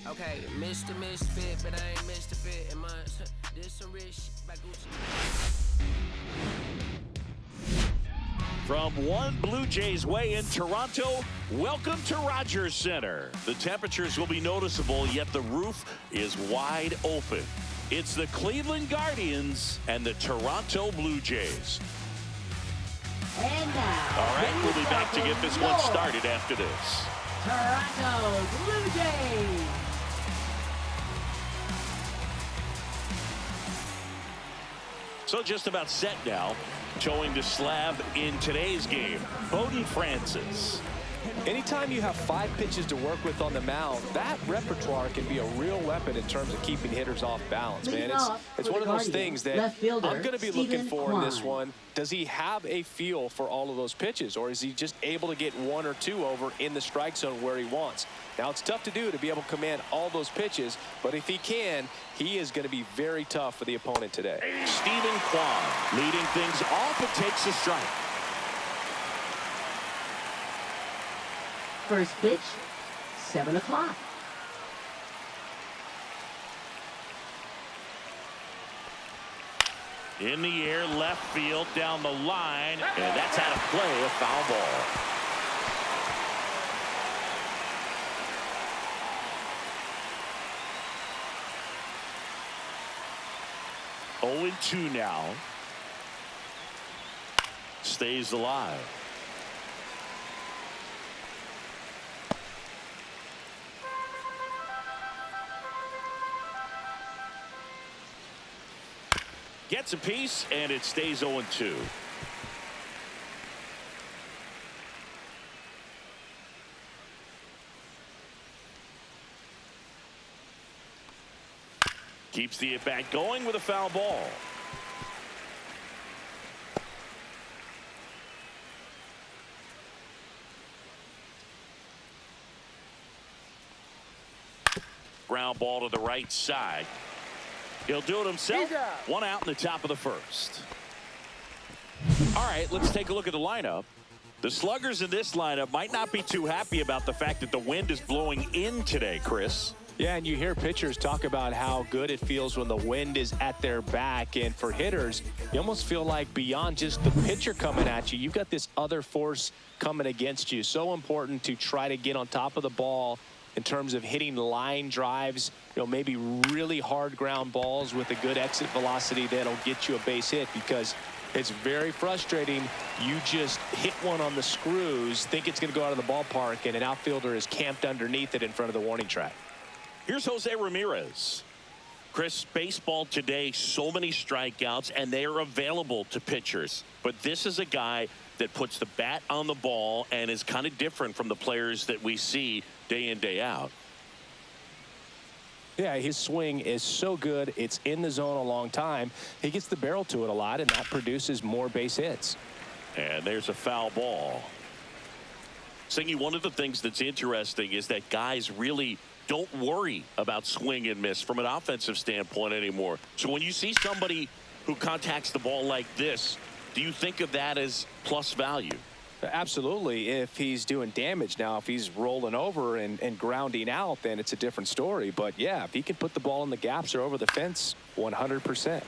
Okay, Mr. Misfit, but I ain't Mr. Fit in mine. This some rich shit by Gucci. From One Blue Jays Way in Toronto, welcome to Rogers Center. The temperatures will be noticeable, yet the roof is wide open. It's the Cleveland Guardians and the Toronto Blue Jays. And now, all right, we'll be back to get this one started after this. Toronto Blue Jays. So just about set now. Towing the slab in today's game, Bowden Francis. Anytime you have 5 pitches to work with on the mound, that repertoire can be a real weapon in terms of keeping hitters off balance, man. It's one of those things that I'm going to be looking for in this one. Does he have a feel for all of those pitches, or is he just able to get 1 or 2 over in the strike zone where he wants? Now, it's tough to do to be able to command all those pitches, but if he can, he is going to be very tough for the opponent today. Steven Kwan leading things off and takes a strike. First pitch, 7 o'clock. In the air, left field, down the line, and that's out of play, a foul ball. Oh, 0-2 now. Stays alive. Gets a piece, and it stays 0-2. Keeps the at-bat going with a foul ball. Ground ball to the right side. He'll do it himself. 1 out in the top of the first. All right, let's take a look at the lineup. The sluggers in this lineup might not be too happy about the fact that the wind is blowing in today, Chris. Yeah, and you hear pitchers talk about how good it feels when the wind is at their back. And for hitters, you almost feel like beyond just the pitcher coming at you, you've got this other force coming against you. So important to try to get on top of the ball in terms of hitting line drives, maybe really hard ground balls with a good exit velocity that'll get you a base hit, because it's very frustrating. You just hit one on the screws, think it's going to go out of the ballpark, and an outfielder is camped underneath it in front of the warning track. Here's Jose Ramirez. Chris, baseball today, so many strikeouts, and they are available to pitchers. But this is a guy that puts the bat on the ball and is kind of different from the players that we see day in, day out. Yeah, his swing is so good. It's in the zone a long time. He gets the barrel to it a lot, and that produces more base hits. And there's a foul ball. Singy, one of the things that's interesting is that guys really don't worry about swing and miss from an offensive standpoint anymore. So when you see somebody who contacts the ball like this, do you think of that as plus value? Absolutely, if he's doing damage. Now, if he's rolling over and grounding out, then it's a different story. But yeah, if he can put the ball in the gaps or over the fence, 100%.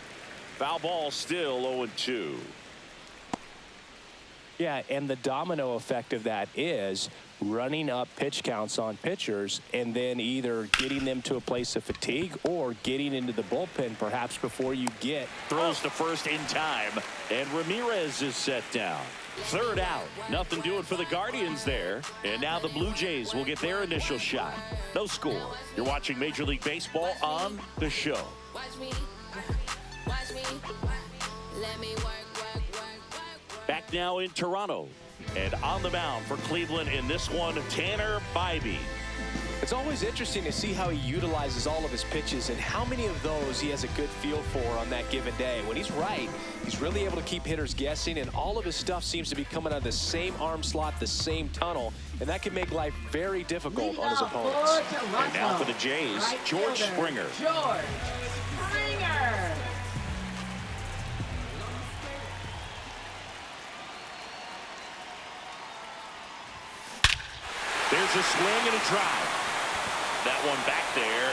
Foul ball, still 0-2. Yeah, and the domino effect of that is running up pitch counts on pitchers and then either getting them to a place of fatigue or getting into the bullpen perhaps before you get. Throws to first in time, and Ramirez is set down. 3rd out. Nothing doing for the Guardians there. And now the Blue Jays will get their initial shot. No score. You're watching Major League Baseball on The Show. Back now in Toronto. And on the mound for Cleveland in this one, Tanner Bibee. It's always interesting to see how he utilizes all of his pitches and how many of those he has a good feel for on that given day. When he's right, he's really able to keep hitters guessing, and all of his stuff seems to be coming out of the same arm slot, the same tunnel, and that can make life very difficult on his opponents. And now for the Jays, George Springer. George Springer. There's a swing and a drive. That one back there.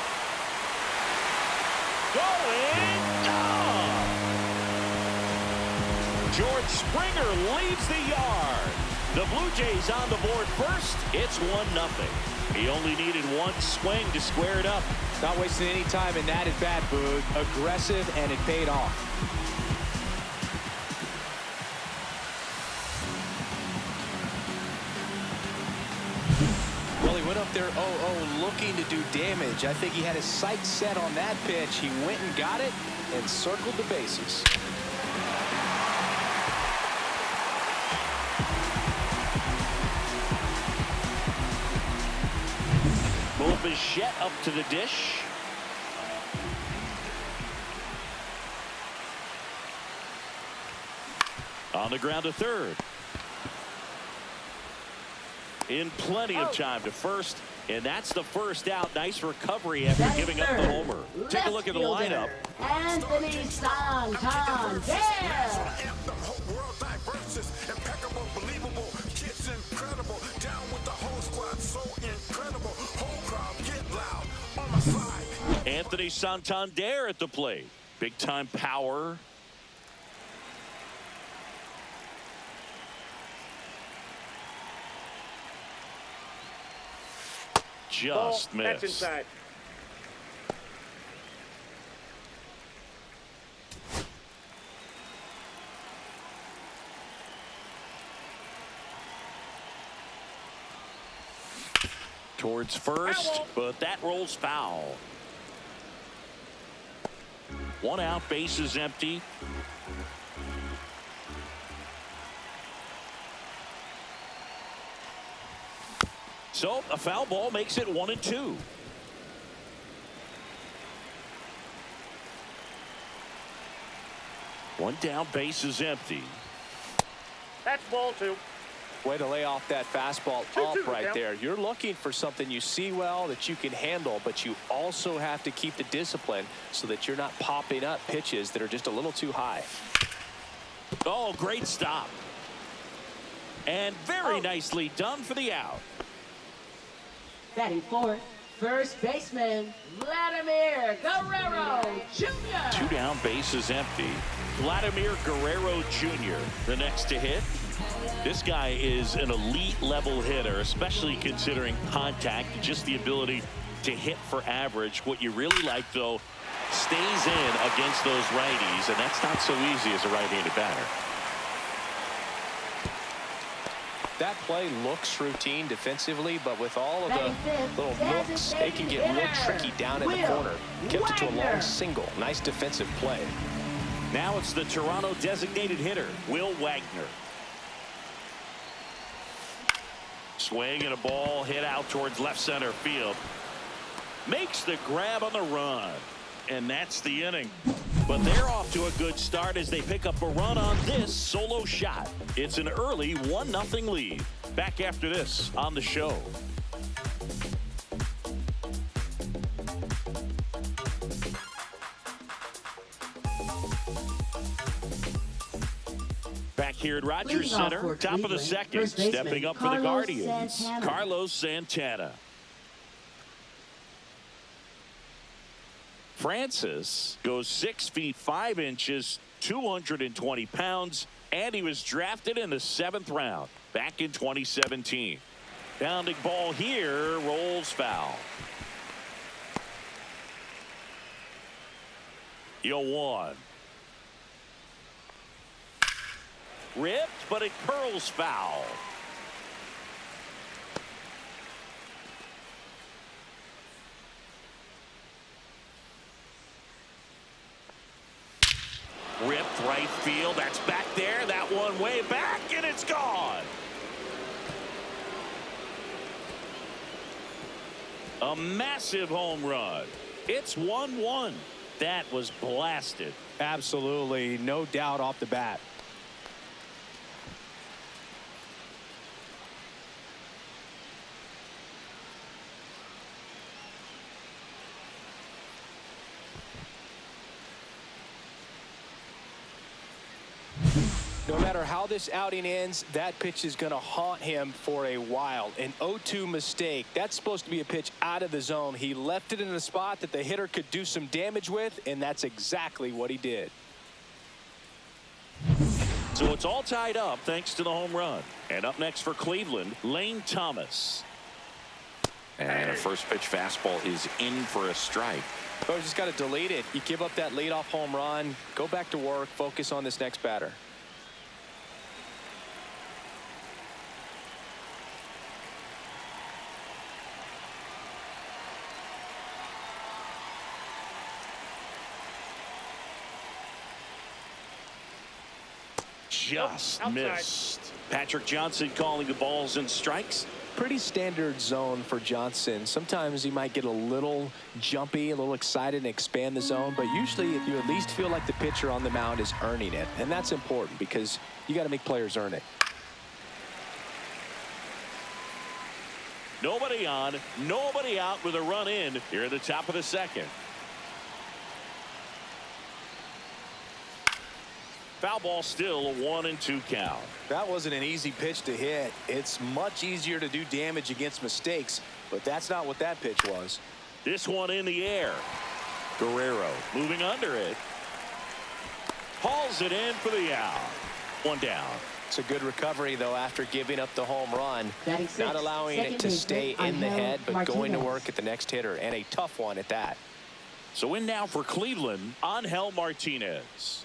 Going down. George Springer leads the yard. The Blue Jays on the board first. It's 1-0. He only needed one swing to square it up. Not wasting any time in that at bat, Boog. Aggressive, and it paid off. Well, he went up there 0-0 looking to do damage. I think he had his sights set on that pitch. He went and got it and circled the bases. Bichette up to the dish. On the ground to third. In plenty of time to first, and that's the first out. Nice recovery after giving up the homer. Take a look at the lineup. Anthony Santander. Anthony Santander at the plate. Big time power. Just missed. That's inside. Towards first, but that rolls foul. One out, base is empty. So a foul ball makes it 1-2. One down, base is empty. That's ball 2. Way to lay off that fastball up 2-2 right now. there. You're looking for something you see well that you can handle, but you also have to keep the discipline so that you're not popping up pitches that are just a little too high. Oh, great stop. And very nicely done for the out. Batting fourth, first baseman, Vladimir Guerrero Jr. Two down, base is empty. Vladimir Guerrero Jr., the next to hit. This guy is an elite level hitter, especially considering contact, just the ability to hit for average. What you really like, though, stays in against those righties, and that's not so easy as a right-handed batter. That play looks routine defensively, but with all of the little nooks, it can get real tricky down in the corner. Kept it to a long single. Nice defensive play. Now it's the Toronto designated hitter, Will Wagner. Swing and a ball hit out towards left center field. Makes the grab on the run. And that's the inning. But they're off to a good start as they pick up a run on this solo shot. It's an early 1-0 lead. Back after this on the show. Back here at Rogers Center, top of the second, stepping up for the Guardians, Carlos Santana. Francis goes 6 feet 5 inches, 220 pounds, and he was drafted in the 7th round back in 2017. Bounding ball here, rolls foul. 0-1. Ripped, but it curls foul. Ripped right field. That's back there. That one way back, and it's gone. A massive home run. It's 1-1. That was blasted. Absolutely, no doubt off the bat. No matter how this outing ends, that pitch is going to haunt him for a while. An 0-2 mistake. That's supposed to be a pitch out of the zone. He left it in a spot that the hitter could do some damage with, and that's exactly what he did. So it's all tied up thanks to the home run. And up next for Cleveland, Lane Thomas. And a first pitch fastball is in for a strike. Oh, you just got to delete it. You give up that leadoff home run, go back to work, focus on this next batter. Just Outside. missed. Patrick Johnson calling the balls and strikes. Pretty standard zone for Johnson. Sometimes he might get a little jumpy, a little excited and expand the zone, but usually you at least feel like the pitcher on the mound is earning it, and that's important because you got to make players earn it. Nobody on, nobody out with a run in here at the top of the second. Foul ball, still a 1-2 count. That wasn't an easy pitch to hit. It's much easier to do damage against mistakes, but that's not what that pitch was. This one in the air. Guerrero moving under it. Hauls it in for the out. One down. It's a good recovery, though, after giving up the home run. Batting sixth, Not allowing it second to stay baseman, in the Angel head, but going to Martinez. work at the next hitter, and a tough one at that. So in now for Cleveland, Angel Martinez.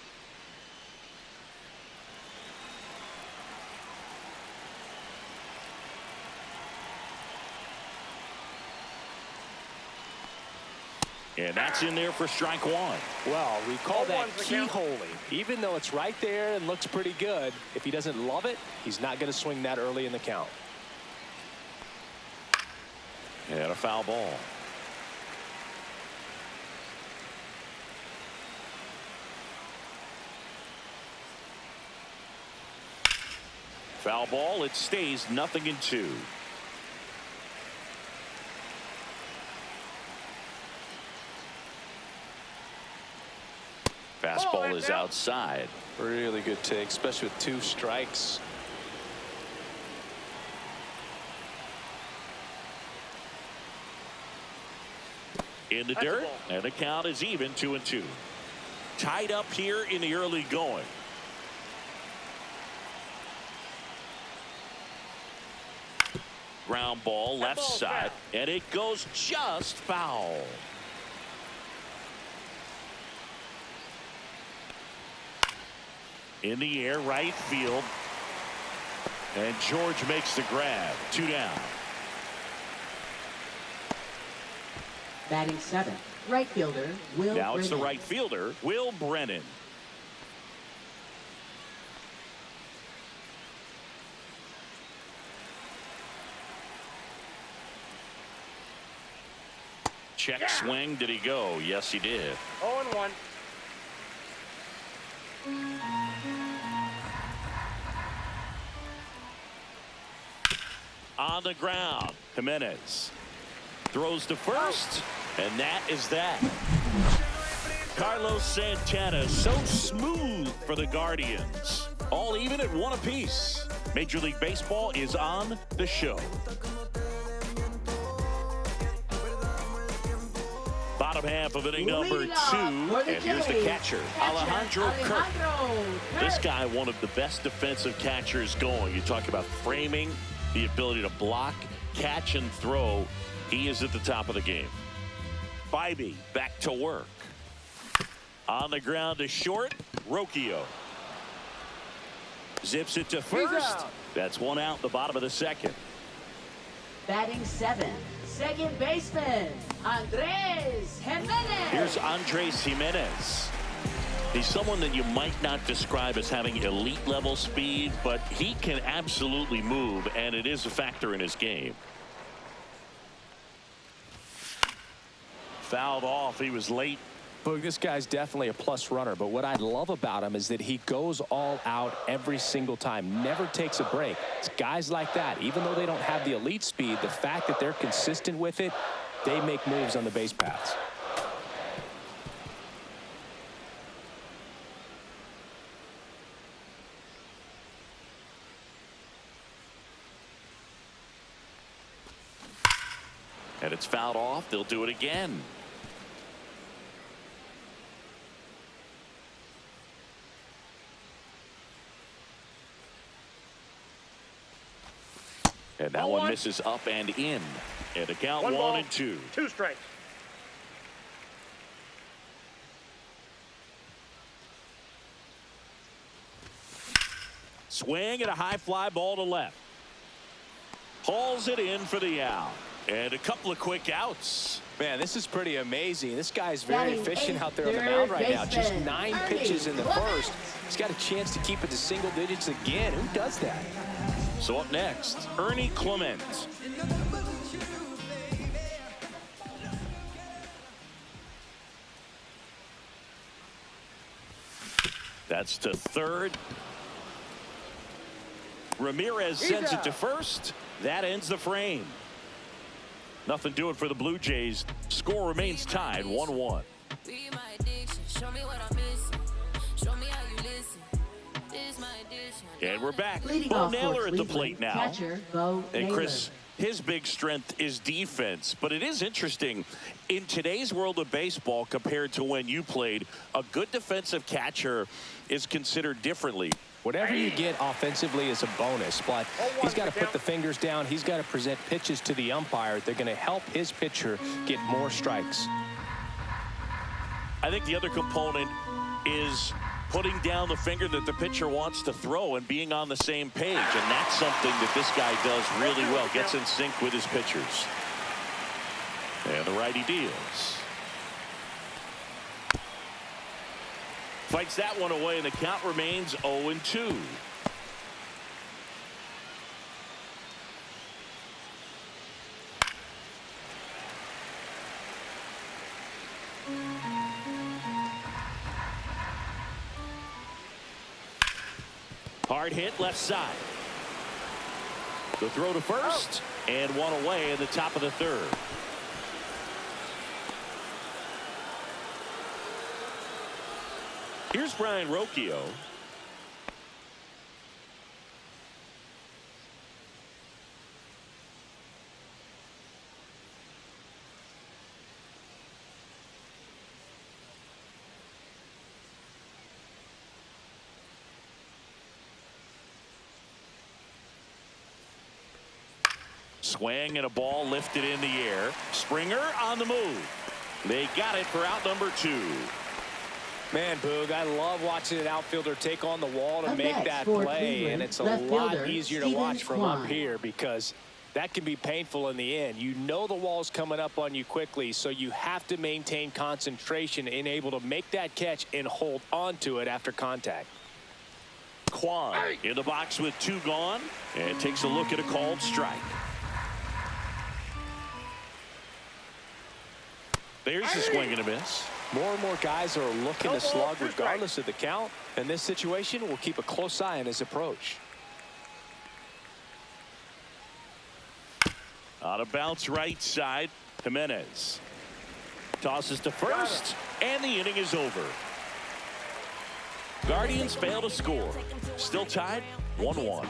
And that's in there for strike one. Well, we call Oh, that one's the count. keyholing. Even though it's right there and looks pretty good, if he doesn't love it, he's not going to swing that early in the count. And a foul ball. Foul ball. It stays 0-2. Fastball is outside. Really good take, especially with 2 strikes. In the That's a dirt, ball. and the count is even 2-2. Tied up here in the early going. Ground ball left ball's side, foul. and it goes just foul. In the air, right field, and George makes the grab. 2 down. Batting seventh, right fielder Will Now it's the Brennan. right fielder, Will Brennan. Check swing. Did he go? Yes, he did. 0-1. On the ground, Jimenez throws to first, and that is that. Carlos Santana, so smooth for the Guardians. All even at 1 apiece. Major League Baseball is on the show. Bottom half of inning number Lead off 2, for the and here's the Jays. catcher, Alejandro Kirk. This guy, one of the best defensive catchers going. You talk about framing, the ability to block, catch, and throw. He is at the top of the game. Bybee back to work. On the ground to short, Rocchio. Zips it to first. out. That's 1 out, the bottom of the second. Batting seventh, second baseman Andres Jimenez. Here's Andres Jimenez. He's someone that you might not describe as having elite level speed, but he can absolutely move, and it is a factor in his game. Fouled off. He was late. Look, this guy's definitely a plus runner, but what I love about him is that he goes all out every single time, never takes a break. It's guys like that, even though they don't have the elite speed, the fact that they're consistent with it, they make moves on the base paths. it's fouled off. They'll do it again. And that one misses up and in. And a count 1 and 2. 2 strikes. Swing and a high fly ball to left. Hauls it in for the out. And a couple of quick outs. Man, this is pretty amazing. This guy's very Batting efficient out there on the third mound right now. Just baseman, 9 Ernie pitches in the Clemens. first. He's got a chance to keep it to single digits again. Who does that? So up next, Ernie Clemens. That's to third. Ramirez sends it to first. That ends the frame. Nothing doing for the Blue Jays. Score remains tied 1-1. Be my addiction. Show me what I'm missing. Show me how you listen. This my addiction. And we're back. Leading Bo off for Naylor at the Cleveland, plate now. catcher Bo And Naylor. Chris, his big strength is defense. But it is interesting, in today's world of baseball compared to when you played, a good defensive catcher is considered differently. Whatever you get offensively is a bonus, but he's got to put the fingers down. He's got to present pitches to the umpire. They're going to help his pitcher get more strikes. I think the other component is putting down the finger that the pitcher wants to throw and being on the same page. And that's something that this guy does really well. Gets in sync with his pitchers. And the righty deals. Fights that one away, and the count remains 0-2. Hard hit left side. The throw to first, and one away in the top of the third. Here's Brian Rocchio. Swing and a ball lifted in the air. Springer on the move. They got it for out number 2. Man, Boog, I love watching an outfielder take on the wall to Up make next that for play, Cleveland, and it's a left lot fielder, easier to Steven watch from up Kwan. here because that can be painful in the end. You know the wall's coming up on you quickly, so you have to maintain concentration and able to make that catch and hold on to it after contact. Kwan in the box with 2 gone and takes a look at a called strike. There's the swing and a miss. More and more guys are looking to slug 2 regardless of the count. In this situation, we'll keep a close eye on his approach. On a bounce right side, Jimenez tosses to first, and the inning is over. Guardians fail to score. Still tied 1-1.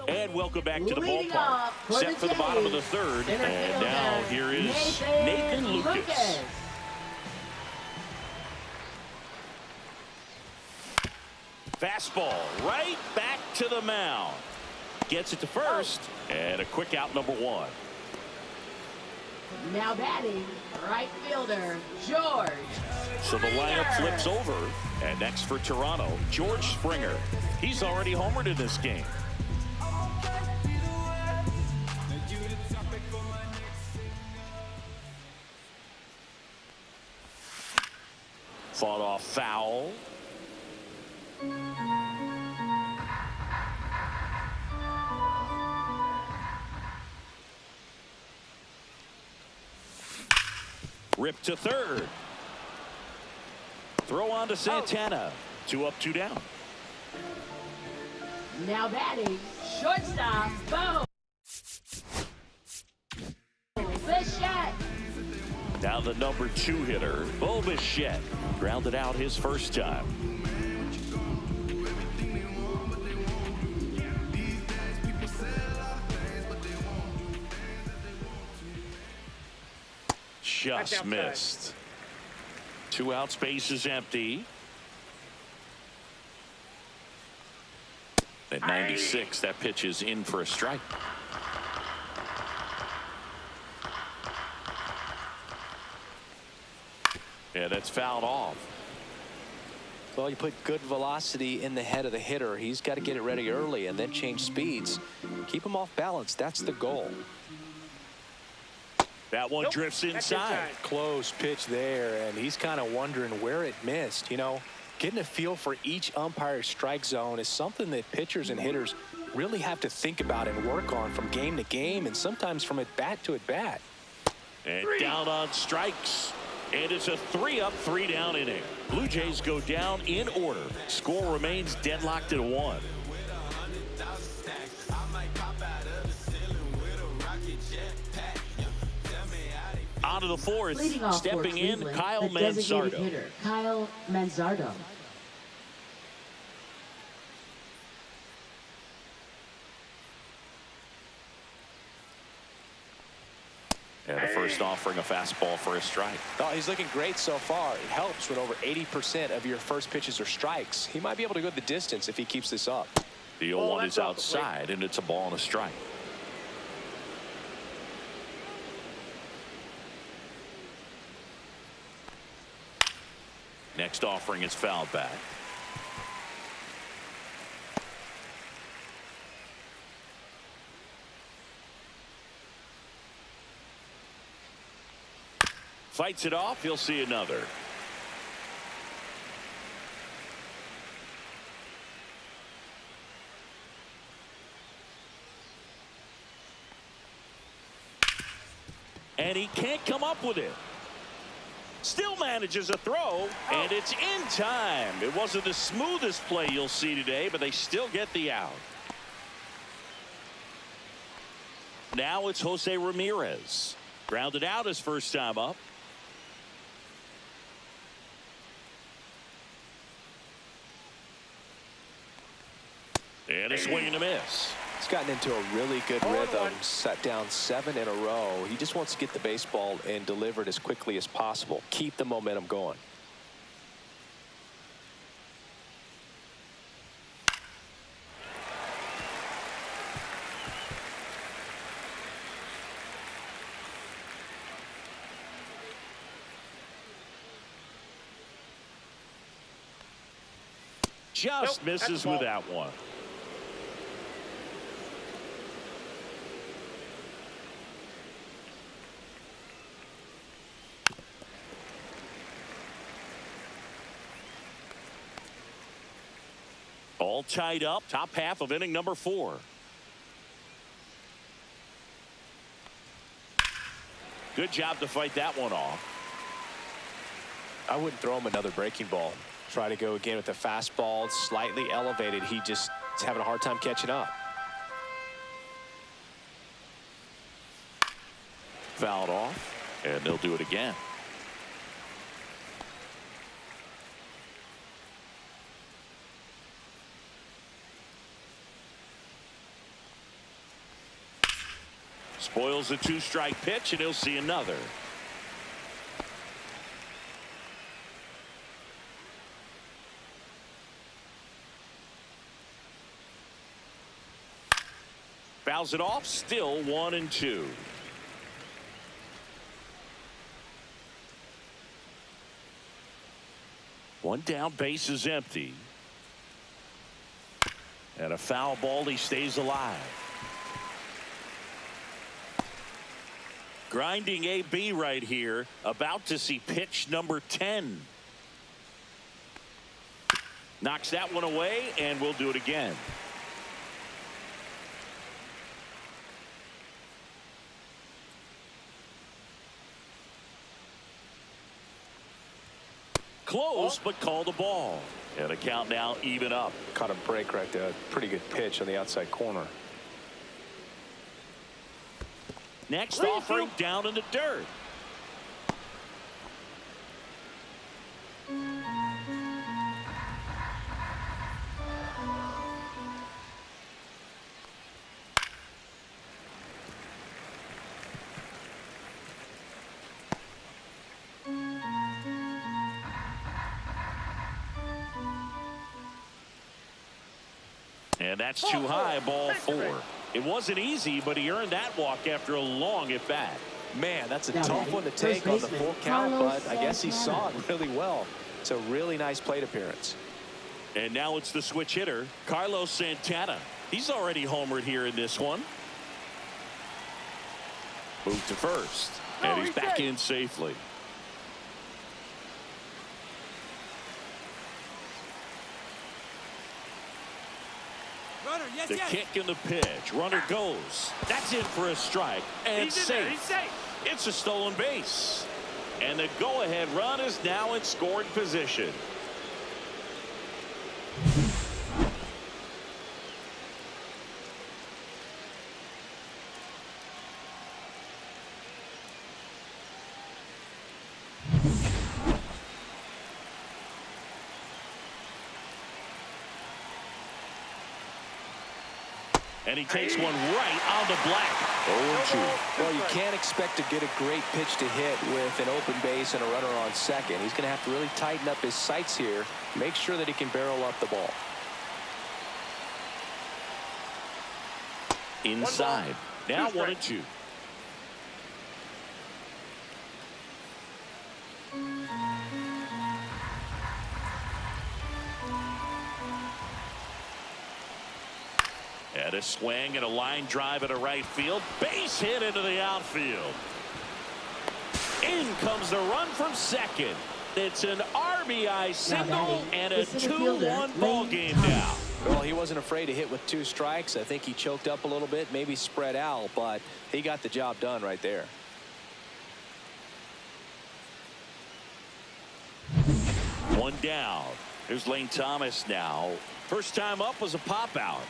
And welcome back to the Leading ballpark. off for Set for the bottom of the third. center And fielder, now here is Nathan Lucas. Fastball right back to the mound. Gets it to first, and a quick out number 1. Now batting, right fielder, George. So the lineup flips over, and next for Toronto, George Springer. He's already homered in this game. Fought off foul. Ripped to third. Throw on to Santana. 2 up, 2 down. Now batting, shortstop, Bo. Bichette. Now the number 2 hitter, Bo Bichette, grounded out his first time. Just missed. 2 outs, bases empty. At 96, that pitch is in for a strike. Yeah, that's fouled off. Well, you put good velocity in the head of the hitter. He's got to get it ready early and then change speeds. Keep him off balance. That's the goal. That one drifts inside. Close pitch there, and he's kind of wondering where it missed. You know, getting a feel for each umpire's strike zone is something that pitchers and hitters really have to think about and work on from game to game and sometimes from at bat to at bat. And down on strikes. And it's a 3-up, 3-down inning. Blue Jays go down in order. Score remains deadlocked at 1. On to the 4th. Leading off Stepping for in, Cleveland, Kyle the designated Manzardo. hitter, Kyle Manzardo. And the first offering a fastball for a strike. Oh, he's looking great so far. It helps when over 80% of your first pitches are strikes. He might be able to go the distance if he keeps this up. The 0-1 is outside, and it's a ball and a strike. Next offering is fouled back. Fights it off. He'll see another. And he can't come up with it. Still manages a throw, and it's in time. It wasn't the smoothest play you'll see today, but they still get the out. Now it's Jose Ramirez. Grounded out his first time up. And a swing and a miss. He's gotten into a really good rhythm, set down 7 in a row. He just wants to get the baseball and deliver it as quickly as possible. Keep the momentum going. Just misses with that one. All tied up, top half of inning number 4. Good job to fight that one off. I wouldn't throw him another breaking ball. Try to go again with the fastball, slightly elevated. He just is having a hard time catching up. Fouled off, and they'll do it again. Spoils a 2-strike pitch, and he'll see another. Fouls it off, still 1-2. One down, base is empty. And a foul ball, he stays alive. Grinding AB right here, about to see pitch number 10. Knocks that one away, and we'll do it again. Close, but called a ball. And a count now even up. Caught a break right there. Pretty good pitch on the outside corner. Next offering down in the dirt. And that's too high, ball 4. It wasn't easy, but he earned that walk after a long at bat. Man, that's a Now tough batting, one to first take on the baseman, full count, Carlos but I guess he saw it Santana. really well. It's a really nice plate appearance. And now it's the switch hitter, Carlos Santana. He's already homered here in this one. Move to first, and he's back in safely. The kick and the pitch. Runner goes. That's in for a strike. And safe. He's safe. It's a stolen base. And the go-ahead run is now in scoring position. And he takes one right on the black. 0-2. Well, you can't expect to get a great pitch to hit with an open base and a runner on second. He's going to have to really tighten up his sights here, make sure that he can barrel up the ball. Inside. Now 1-2. And a swing and a line drive at a right field. Base hit into the outfield. In comes the run from second. It's an RBI single and a 2-1 ball game now. Well, he wasn't afraid to hit with 2 strikes. I think he choked up a little bit, maybe spread out, but he got the job done right there. One down. Here's Lane Thomas now. First time up was a pop out.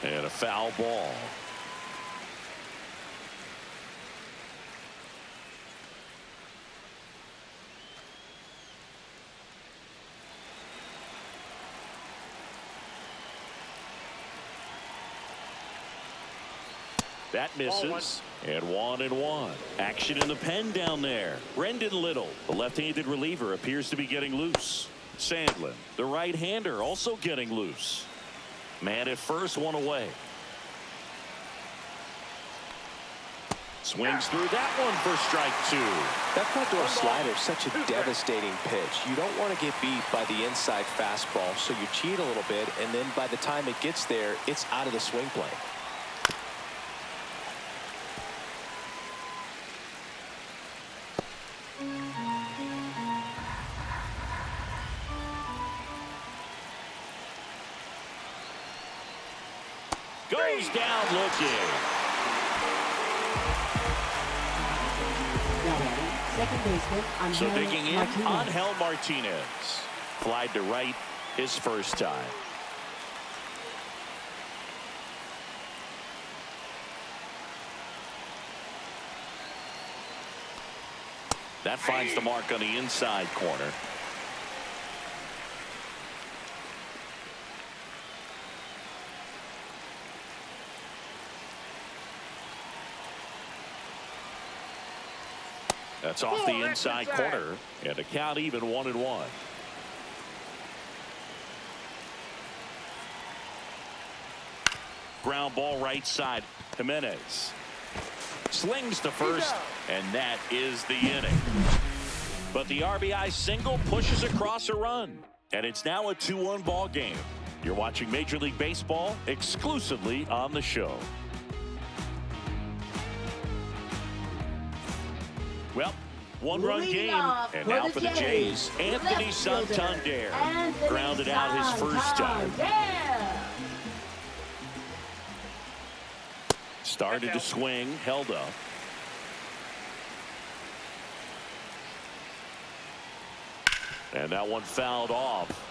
And a foul ball. That misses. And 1-1. Action in the pen down there. Brendan Little, the left-handed reliever, appears to be getting loose. Sandlin, the right-hander, also getting loose. Man at first, 1 away. Swings through that one for strike 2. That front door slider is such a devastating pitch. You don't want to get beat by the inside fastball, so you cheat a little bit, and then by the time it gets there, it's out of the swing plane. Goes down looking. Now batting, second baseman, So Angel digging in, Martinez. Angel Martinez. Flied to right his first time. That finds the mark on the inside corner. That's off the inside corner, and a count even 1-1. Ground ball right side. Jimenez slings to first, and that is the inning. But the RBI single pushes across a run, and it's now a 2-1 ball game. You're watching Major League Baseball exclusively on the show. Well, one-run Leading game, off and for now the for the Jays, Anthony left fielder, Santander. Anthony Grounded out his first time. Santander. Started to swing, held up. And that one fouled off.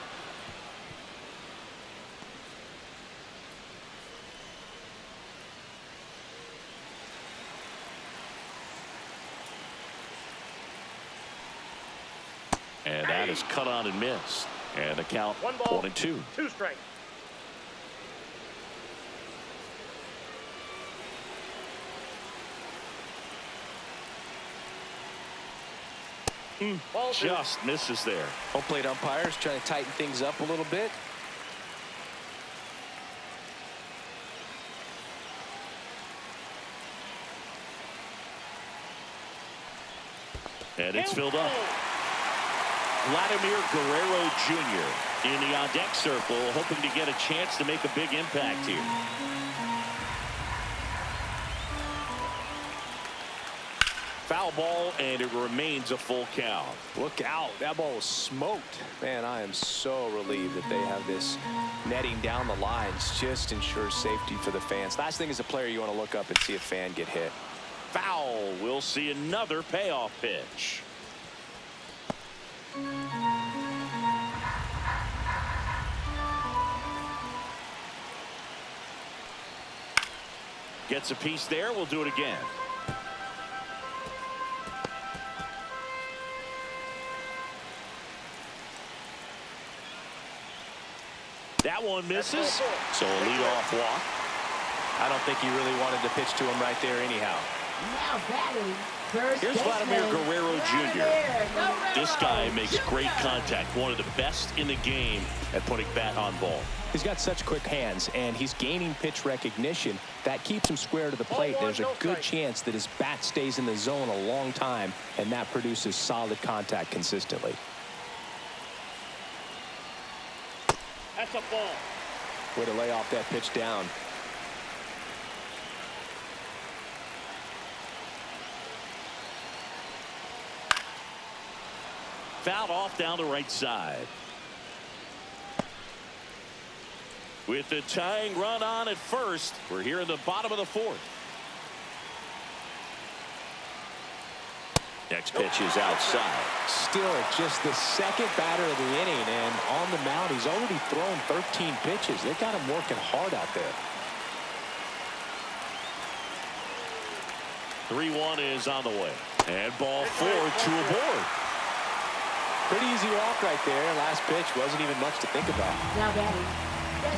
And that is cut on and missed. And the count 1-2. 2 strikes. Just misses there. Home plate umpires trying to tighten things up a little bit. And it's filled up. Vladimir Guerrero Jr. in the on-deck circle, hoping to get a chance to make a big impact here. Foul ball, and it remains a full count. Look out. That ball was smoked. Man, I am so relieved that they have this netting down the lines. Just ensures safety for the fans. Last thing as a player, you want to look up and see a fan get hit. Foul. We'll see another payoff pitch. Gets a piece there. We'll do it again. That one misses. So a leadoff walk. I don't think he really wanted to pitch to him right there anyhow. Now batting, first Here's Vladimir baseman, Guerrero Jr. Guerrero. This guy makes great contact. One of the best in the game at putting bat on ball. He's got such quick hands, and he's gaining pitch recognition. That keeps him square to the plate. There's a good chance that his bat stays in the zone a long time, and that produces solid contact consistently. That's a ball. Way to lay off that pitch down. Fouled off down the right side. With the tying run on at first, we're here in the bottom of the fourth. Next pitch is outside. Still just the second batter of the inning, and on the mound, he's already thrown 13 pitches. They got him working hard out there. 3-1 is on the way. And ball 4 to a board. Pretty easy walk right there. Last pitch wasn't even much to think about. Now batting,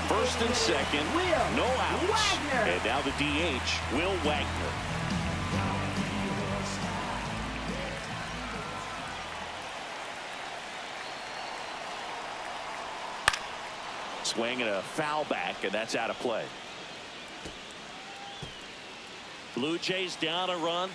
First and second, no outs. Wagner. And now the DH, Will Wagner. Swing and a foul back, and that's out of play. Blue Jays down a run.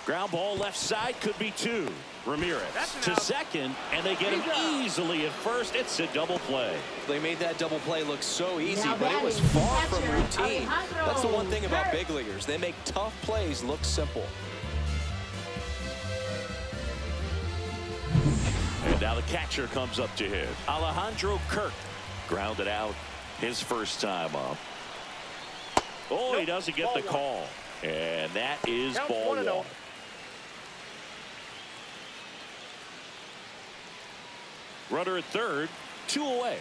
Ground ball left side, could be 2. Ramirez to second, and they get him easily at first. It's a double play. They made that double play look so easy, Now but it was batting, far from catcher, routine. Alejandro That's the one thing about Kirk. big leaguers. They make tough plays look simple. And now the catcher comes up to hit. Alejandro Kirk grounded out his first time up. Oh, he doesn't get the call. And that is ball 1. Runner at third, 2 away.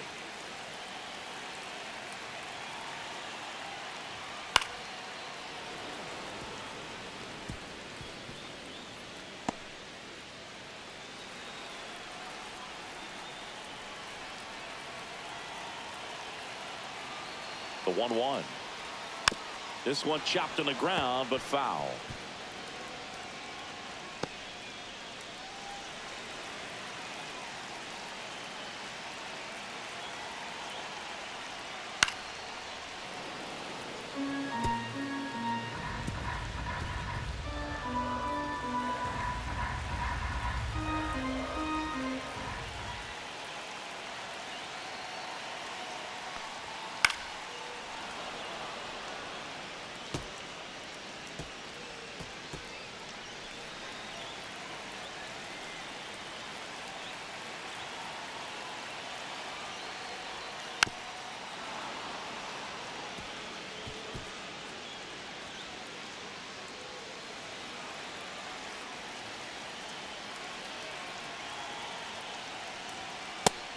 The 1-1. This one chopped on the ground, but foul.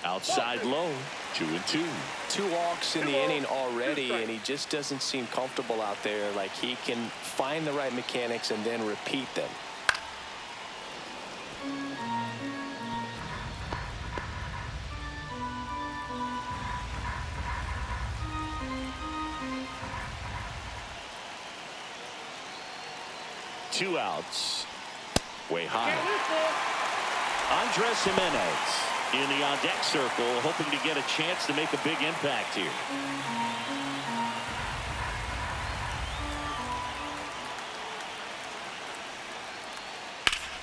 Outside low, 2-2. 2 walks in the inning already, and he just doesn't seem comfortable out there. Like he can find the right mechanics and then repeat them. Two outs. Way high. Andres Jimenez in the on-deck circle, hoping to get a chance to make a big impact here.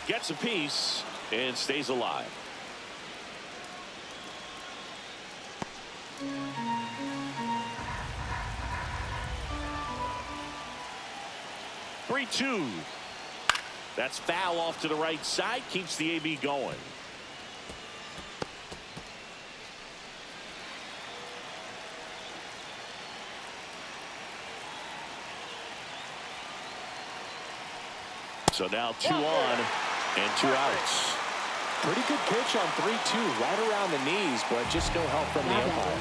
Gets a piece and stays alive. Three-two. That's foul off to the right side. Keeps the AB going. So now 2 on and 2 outs. Pretty good pitch on 3-2, right around the knees, but just no help from the umpire.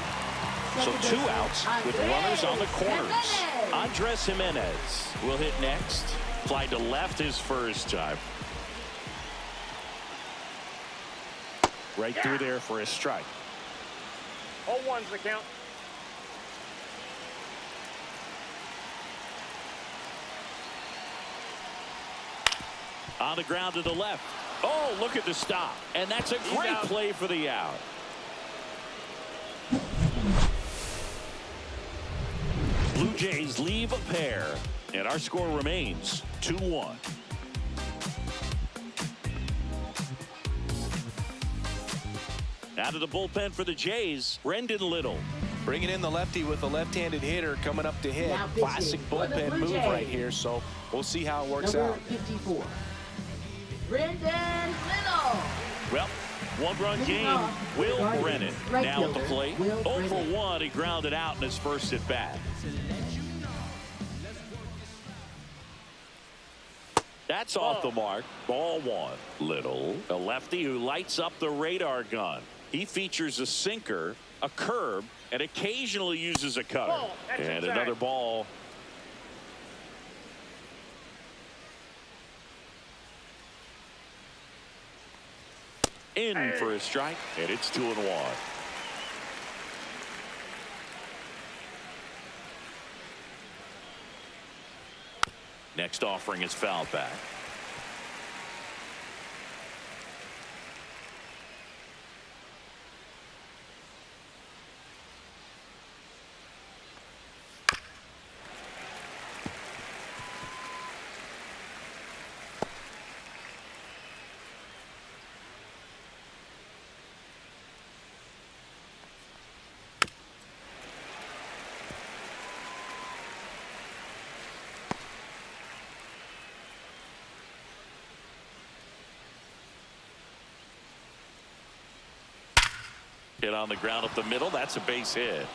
So 2 outs with runners on the corners. Andres Jimenez will hit next. Fly to left his first time. Right through there for a strike. 0-1's the count. On the ground to the left. Oh, look at the stop. And that's a great play for the out. Blue Jays leave a pair. And our score remains 2-1. Out of the bullpen for the Jays, Brendan Little. Bringing in the lefty with a left-handed hitter coming up to hit. Now pitching Classic for the bullpen Blue move Jays. right here, so we'll see how it works Number out. 54. Brendan Little. Well, one-run game. Will Brennan now at the plate. 0 for 1. He grounded out in his first at bat. That's off the mark. Ball 1. Little, a lefty who lights up the radar gun. He features a sinker, a curve, and occasionally uses a cutter. And another ball. In for a strike, and it's 2-1. Next offering is fouled back. Hit on the ground up the middle. That's a base hit.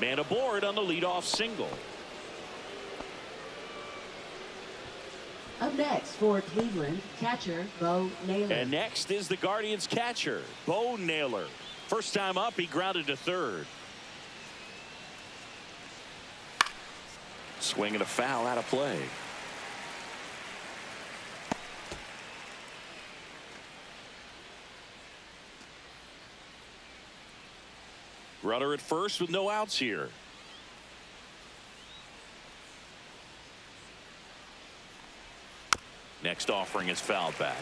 Man aboard on the leadoff single. Up next for Cleveland, catcher Bo Naylor. And next is the Guardians catcher, Bo Naylor. First time up, he grounded to third. Swinging a foul out of play. Runner at first with no outs here. Next offering is fouled back.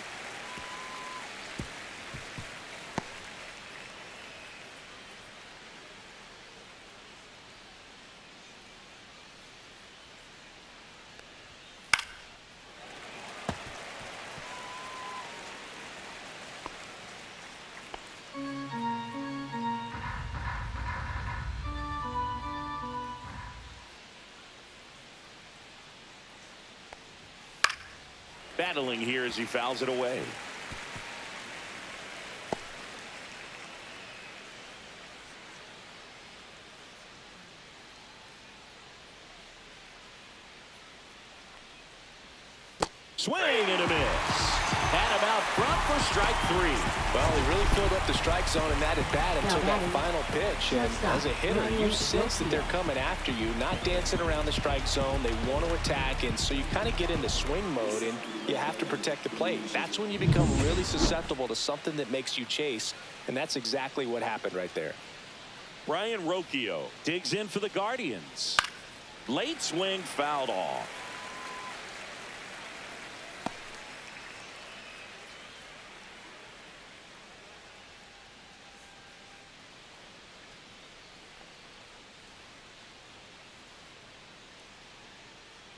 Battling here as he fouls it away. Swing and a miss. And about front for strike 3. Well, he really filled up the strike zone in that at bat until that final pitch. And as a hitter, you sense that they're coming after you, not dancing around the strike zone. They want to attack, and so you kind of get into swing mode, and you have to protect the plate. That's when you become really susceptible to something that makes you chase, and that's exactly what happened right there. Brian Rocchio digs in for the Guardians. Late swing fouled off.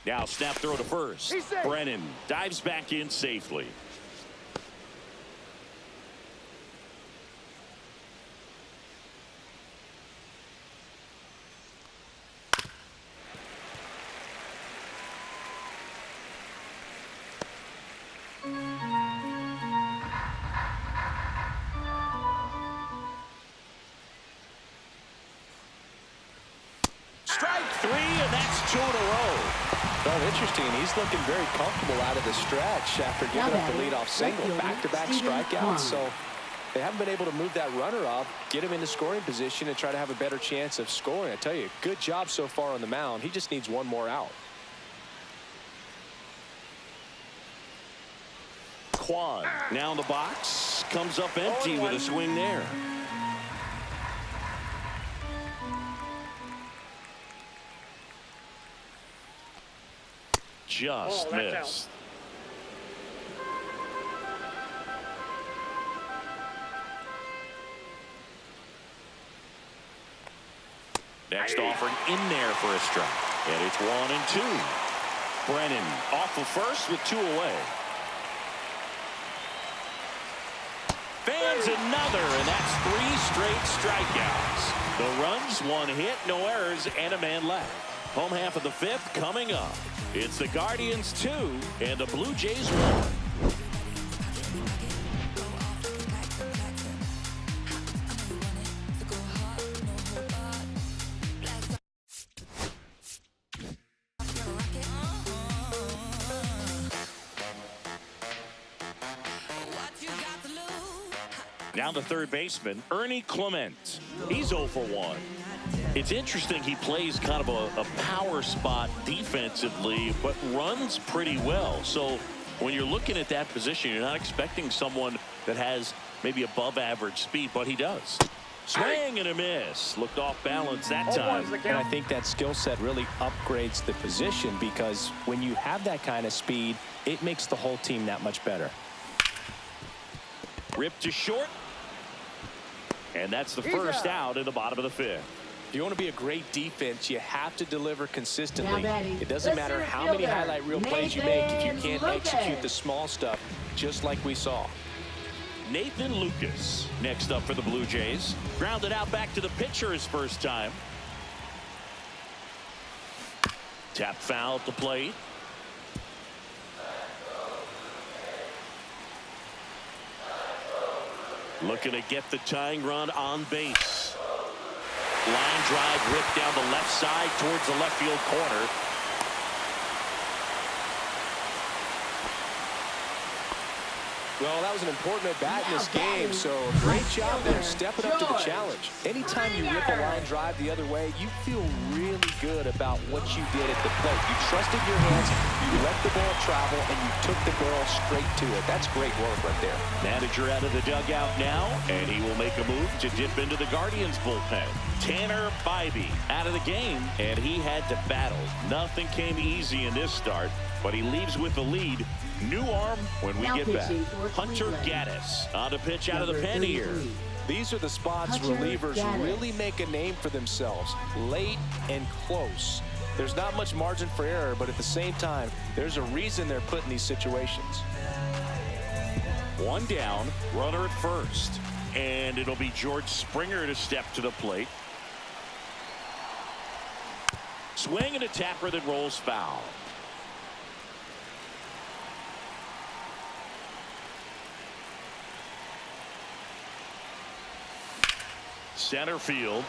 Now snap throw to first. Brennan dives back in safely. Strike three, and that's 2 in a row. Oh, interesting. He's looking very comfortable out of the stretch after giving up the leadoff single. Back-to-back strikeouts. So they haven't been able to move that runner up, get him into scoring position, and try to have a better chance of scoring. I tell you, good job so far on the mound. He just needs one more out. Kwan now in the box. Comes up empty with a swing there. Just missed. Next offering in there for a strike. And it's 1-2. Brennan off of first with 2 away. Fans another, and that's 3 straight strikeouts. No runs, 1 hit, no errors, and a man left. Home half of the 5th coming up. It's the Guardians 2 and the Blue Jays 1. Now the third baseman, Ernie Clement. He's 0 for 1. It's interesting, he plays kind of a power spot defensively, but runs pretty well. So when you're looking at that position, you're not expecting someone that has maybe above average speed, but he does. Swing and a miss. Looked off balance that time. And I think that skill set really upgrades the position, because when you have that kind of speed, it makes the whole team that much better. Ripped to short. And that's the first out in the bottom of the 5th. If you want to be a great defense, you have to deliver consistently. Now batting, It doesn't the matter center how many fielder, highlight reel plays you make if you can't Nathan execute Lucas. the small stuff, just like we saw. Nathan Lucas next up for the Blue Jays. Grounded out back to the pitcher his first time. Tap foul at the plate. Looking to get the tying run on base. Line drive ripped down the left side towards the left field corner. Well, that was an important at-bat in this game, so great job there, stepping up to the challenge. Anytime you rip a line drive the other way, you feel really good about what you did at the plate. You trusted your hands, you let the ball travel, and you took the barrel straight to it. That's great work right there. Manager out of the dugout now, and he will make a move to dip into the Guardians bullpen. Tanner Bybee out of the game, and he had to battle. Nothing came easy in this start, but he leaves with the lead. New arm when we get back. Hunter Gaddis on the pitch out of the pen here. These are the spots Hunter relievers Gaddis. really make a name for themselves, late and close. There's not much margin for error, but at the same time, there's a reason they're put in these situations. One down, runner at first, and it'll be George Springer to step to the plate. Swing and a tapper that rolls foul. Center field.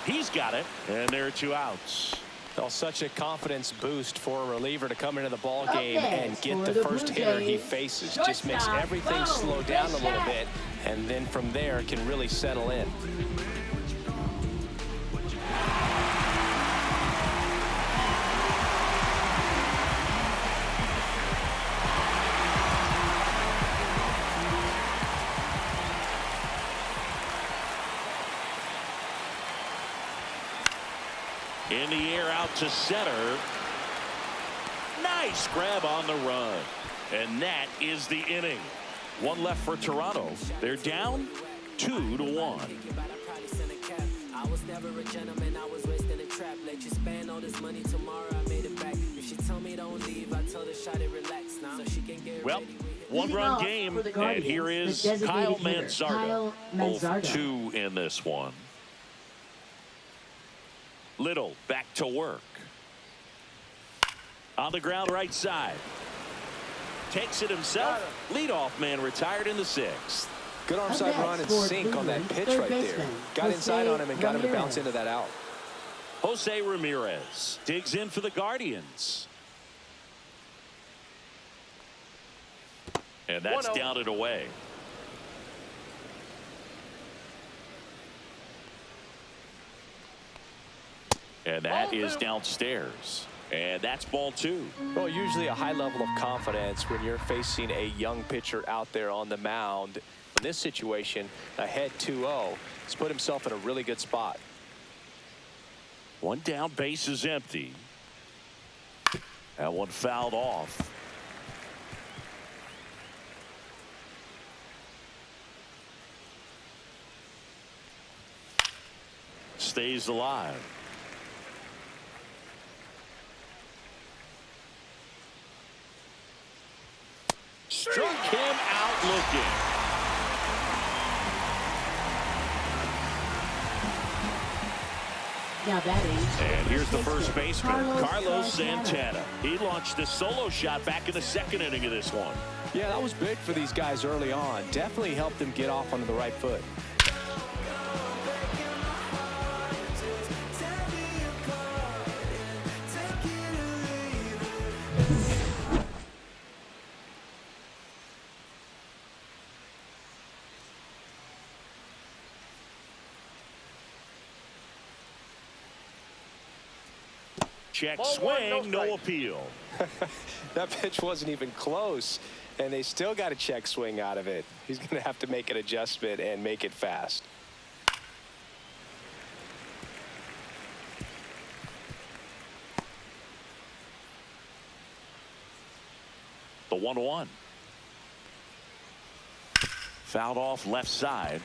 He's got it, and there are 2 outs. Well, such a confidence boost for a reliever to come into the ball game and next get for the the first Blue hitter he Jays, faces. Just makes shortstop, everything Bo slow down a little Bichette. bit, and then from there can really settle in. In the air out to center. Nice grab on the run. And that is the inning. 1 left for Toronto. They're down 2-1. I was never a gentleman, I was raised in a trap. Let you spend all this money tomorrow, I made it back. If she tell me don't leave, I tell her shot it relax now. So she can get Well, ready. one-run game, for the and Guardians, here is the designated Kyle hitter, Manzardo. Kyle 0 for Manzardo. 2 in this one. Little back to work. On the ground right side. Takes it himself. Leadoff man retired in the 6th. Good Up arm side next run and for sink on that Cleveland, pitch third right there. baseman, Got inside Jose on him and got him to bounce Ramirez. into that out. Jose Ramirez digs in for the Guardians. And that's 1-0. down and away. And that is downstairs. And that's ball 2. Well, usually a high level of confidence when you're facing a young pitcher out there on the mound. In this situation, ahead 2-0, he's put himself in a really good spot. One down, base is empty. That one fouled off. Stays alive. Struck him out looking. Now batting. And here's the first baseman, Carlos Carlos Santana. He launched a solo shot back in the 2nd inning of this one. Yeah, that was big for these guys early on. Definitely helped them get off onto the right foot. Check Ball one, no swing, no strike. appeal. That pitch wasn't even close, and they still got a check swing out of it. He's going to have to make an adjustment and make it fast. The 1-1. Fouled off left side.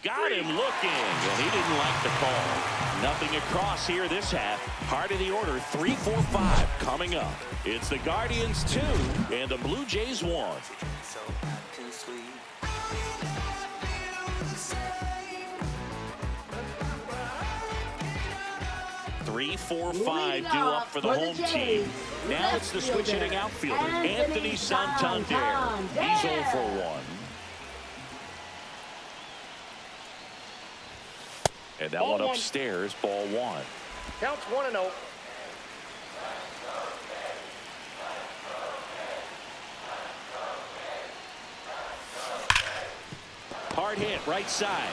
Got him looking, and he didn't like the call. Nothing across here this half. Heart of the order, 3-4-5 coming up. It's the Guardians 2 and the Blue Jays 1. 3-4-5 due up for the home team. Now it's the switch hitting outfielder, Anthony Santander. He's 0 for 1. And that Ball one one. upstairs, ball 1. Counts 1-0. Hard hit, right side.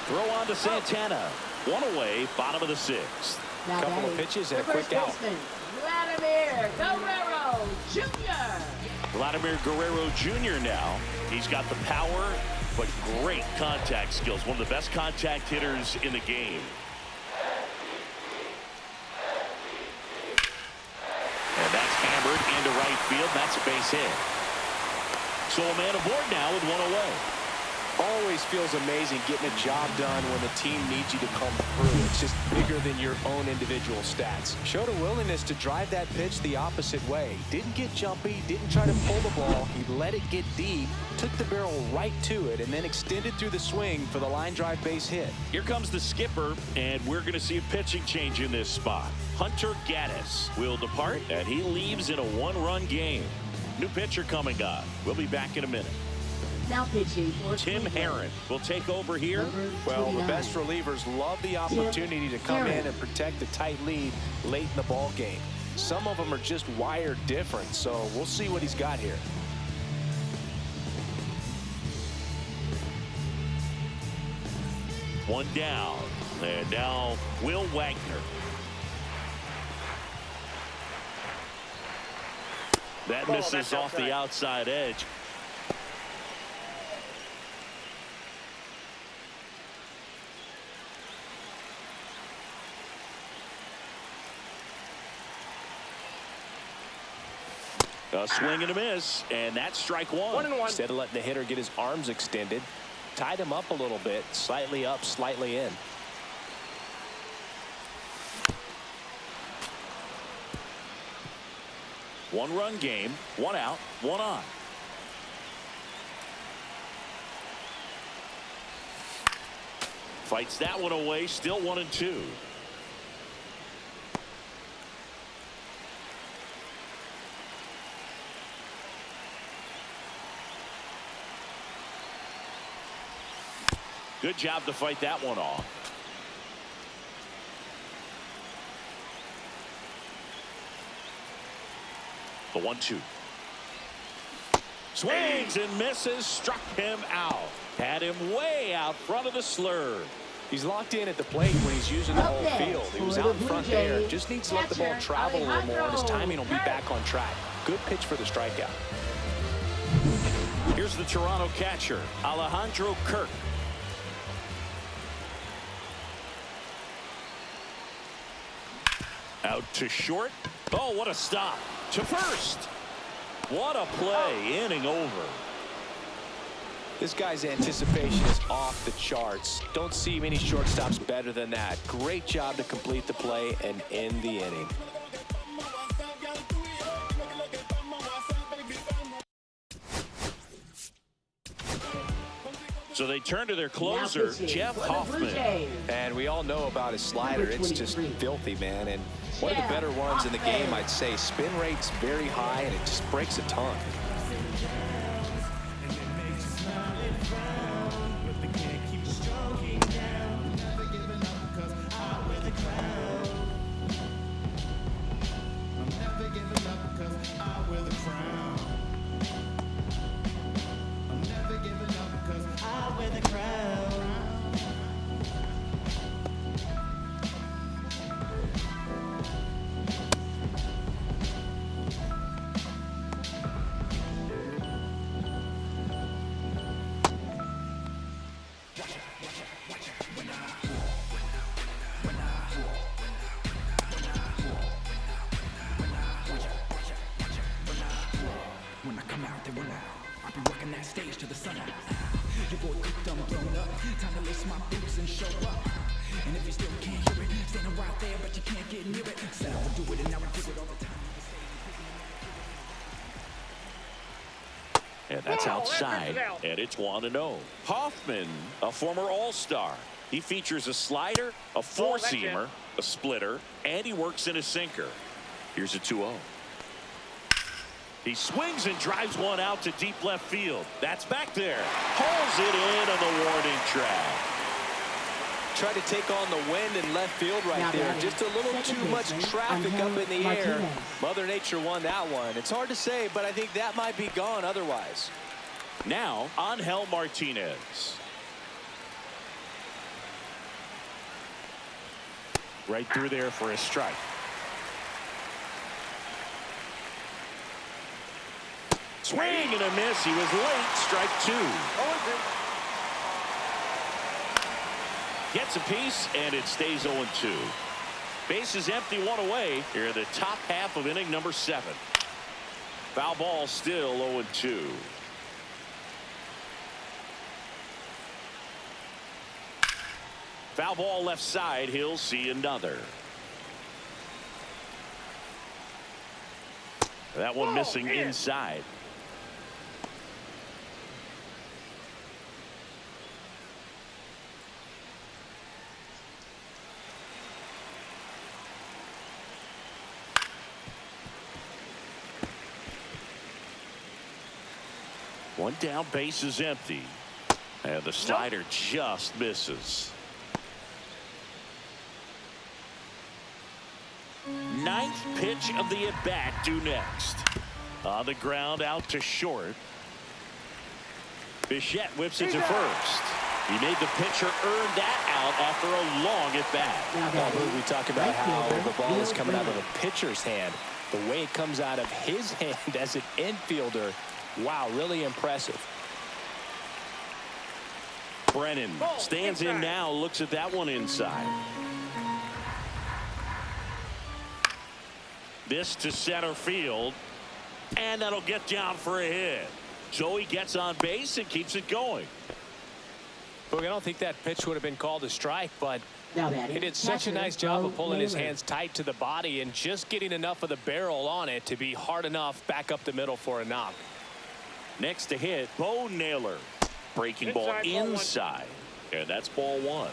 Throw on to Santana. One away, bottom of the 6th. Now Couple of batting, pitches and the a quick first out. baseman, Vladimir Guerrero Jr. Vladimir Guerrero Jr. now. He's got the power, but great contact skills. One of the best contact hitters in the game. And that's hammered into right field. That's a base hit. So a man aboard now with one away. Always feels amazing getting a job done when the team needs you to come through. It's just bigger than your own individual stats. Showed a willingness to drive that pitch the opposite way. Didn't get jumpy, didn't try to pull the ball. He let it get deep, took the barrel right to it, and then extended through the swing for the line drive base hit. Here comes the skipper, and we're going to see a pitching change in this spot. Hunter Gaddis will depart, and he leaves in a one-run game. New pitcher coming on. We'll be back in a minute. Now pitching for Tim Cleveland. Herron will take over here. Number Well, the 29. best relievers love the opportunity to come in Herron. and protect the tight lead late in the ball game. Some of them are just wired different, so we'll see what he's got here. One down. And now Will Wagner. That Ball, misses that's off the outside. outside edge. A swing and a miss, and that's strike one. 1-1. Instead of letting the hitter get his arms extended, tied him up a little bit, slightly up, slightly in. One-run game, one out, one on. Fights that one away, still 1-2. Good job to fight that one off. The 1-2. Swings and misses, struck him out. Had him way out front of the slurve. He's locked in at the plate when he's using the whole field. He was out in front there. Just needs to let the ball travel a little more, and his timing will be back on track. Good pitch for the strikeout. Here's the Toronto catcher, Alejandro Kirk. Out to short. Oh, what a stop. To first. What a play. Inning over. This guy's anticipation is off the charts. Don't see many shortstops better than that. Great job to complete the play and end the inning. So they turn to their closer, Jeff Hoffman. And we all know about his slider. It's just filthy, man. And one of the better ones in the game, I'd say. Spin rate's very high, and it just breaks a ton. And that's outside, and it's 1-0. Hoffman, a former All-Star. He features a slider, a four-seamer, a splitter, and he works in a sinker. Here's a 2-0. He swings and drives one out to deep left field. That's back there. Hauls it in on the warning track. Tried to take on the wind in left field right there. Just a little too much traffic up in the air. Mother Nature won that one. It's hard to say, but I think that might be gone otherwise. Now, Angel Martinez. Right through there for a strike. Swing and a miss. He was late. Strike two. Gets a piece, and it stays 0-2. Bases empty, one away here in the top half of inning number 7. Foul ball, still 0-2. Foul ball left side. He'll see another. That one missing inside. One down, base is empty. And the slider just misses. 9th pitch of the at-bat due next. On the ground, out to short. Bichette whips it to first. He made the pitcher earn that out after a long at-bat. We talk about how the ball is coming out of a pitcher's hand. The way it comes out of his hand as an infielder, wow, really impressive. Brennan stands in now, looks at that one inside. This to center field. And that'll get down for a hit. So he gets on base and keeps it going. Look, I don't think that pitch would have been called a strike, but Now batting, he did such a catcher, nice job Bo of pulling his Naylor. hands tight to the body and just getting enough of the barrel on it to be hard enough back up the middle for a knock. Next to hit, Bo Naylor. Breaking ball Inside, ball one. inside. And that's ball one.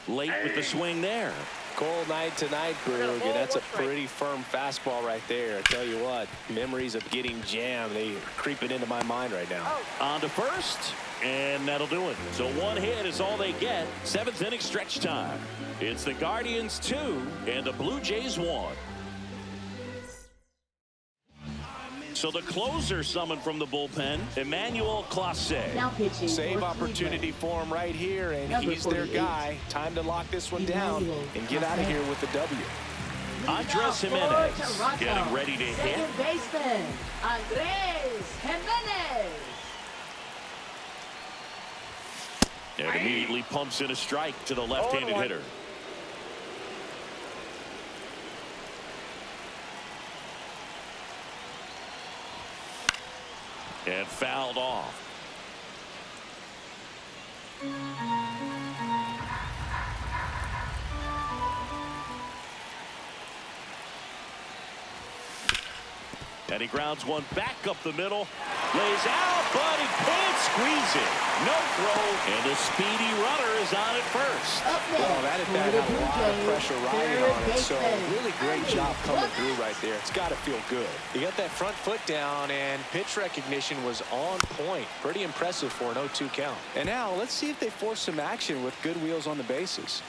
Late with the swing there. Cold night tonight, Brugge, ball, and that's a one strike. pretty firm fastball right there. I tell you what, memories of getting jammed, they are creeping into my mind right now. On to first, and that'll do it. So one hit is all they get. 7th inning stretch time. It's the Guardians 2 and the Blue Jays 1. So the closer summoned from the bullpen, Emmanuel Clase. Now pitching Save for opportunity Cleveland. for him right here, and Number he's their 48. guy. Time to lock this one down Emmanuel and get out of Clase. here with the W. Andres For Jimenez Toronto, getting ready to hit. Second baseman, Andres Jimenez. And immediately pumps in a strike to the left-handed 0-1. hitter. And fouled off. And he grounds one back up the middle. Lays out, but he can't squeeze it. No throw, and the speedy runner is on at first. Up next, Oh, that at for bat the had a Blue lot of Jays, pressure riding third on it, so baseman, really great Andy job coming Woodruff. through right there. It's got to feel good. He got that front foot down, and pitch recognition was on point. Pretty impressive for an 0-2 count. And now let's see if they force some action with good wheels on the bases.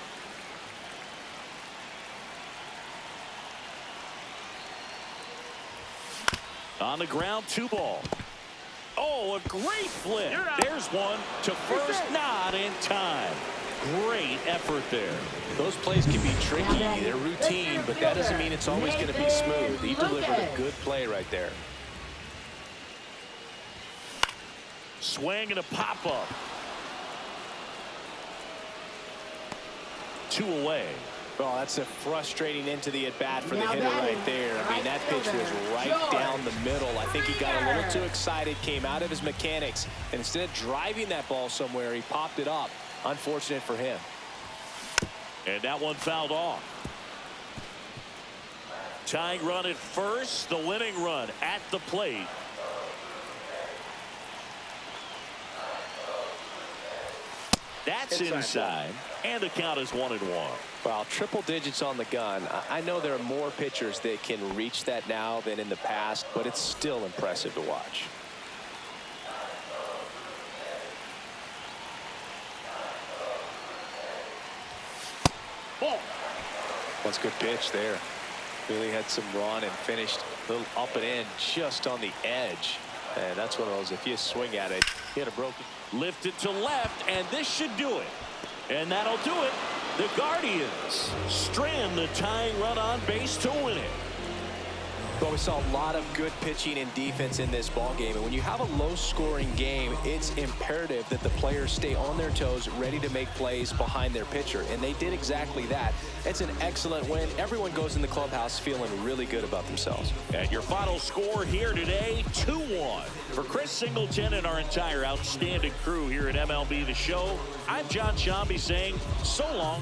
On the ground, 2 ball. Oh, a great flip. You're out. There's one to first, not in time. Great effort there. Those plays can be tricky. They're routine, but that doesn't mean it's always going to be smooth. He delivered a good play right there. Swing and a pop-up. 2 away. Oh, that's a frustrating into the at-bat for the Now hitter batting, right there. I mean, that pitch was right George down the middle. I think he got a little Springer. too excited, came out of his mechanics, and instead of driving that ball somewhere, he popped it up. Unfortunate for him. And that one fouled off. Tying run at first, the winning run at the plate. That's inside, and the count is 1-1. Well, triple digits on the gun. I know there are more pitchers that can reach that now than in the past, but it's still impressive to watch. Ball. That's a good pitch there. Really had some run and finished a little up and in just on the edge. And that's one of those, if you swing at it, you hit a broken. Lifted to left, and this should do it. And that'll do it. The Guardians strand the tying run on base to win it. But we saw a lot of good pitching and defense in this ball game, and when you have a low-scoring game, it's imperative that the players stay on their toes, ready to make plays behind their pitcher, and they did exactly that. It's an excellent win. Everyone goes in the clubhouse feeling really good about themselves. And your final score here today, 2-1. For Chris Singleton and our entire outstanding crew here at MLB The Show, I'm John Shambi saying so long.